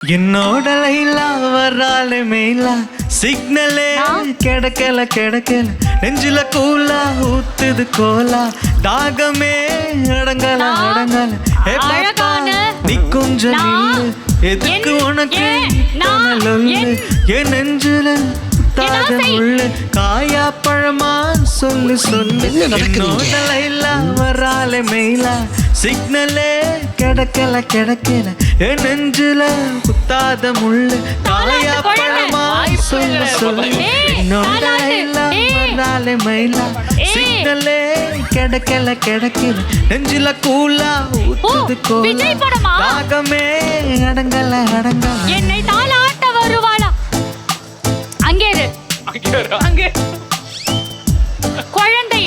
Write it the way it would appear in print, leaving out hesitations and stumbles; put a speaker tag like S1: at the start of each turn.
S1: என்னோட லைலா வராலே மெயிலா சிக்னலே கிடைக்கல நெஞ்சில கூலா ஊத்துது கோலா தாகமே அடங்கல ஏ பாப்பா நீ கொஞ்சம் நில்லு எதுக்கு உனக்கு லொல்லு என் நெஞ்சில தாத முள்ளு காயா பழமா சொல்லு என்னோட லைலா வராலே மெயிலா சிக்னலே கிடைக்கல என் நெஞ்சில குத்தாத முள்ளு காயா பழமா சொல்லு என்னோட லைலா வராலே மெயிலா சிக்னலே கிடைக்கல நெஞ்சில கூலா ஊத்துது கோலா தாகமே அடங்கல
S2: என்னை தாளாட்ட வருவாளா அங்கே குழந்தை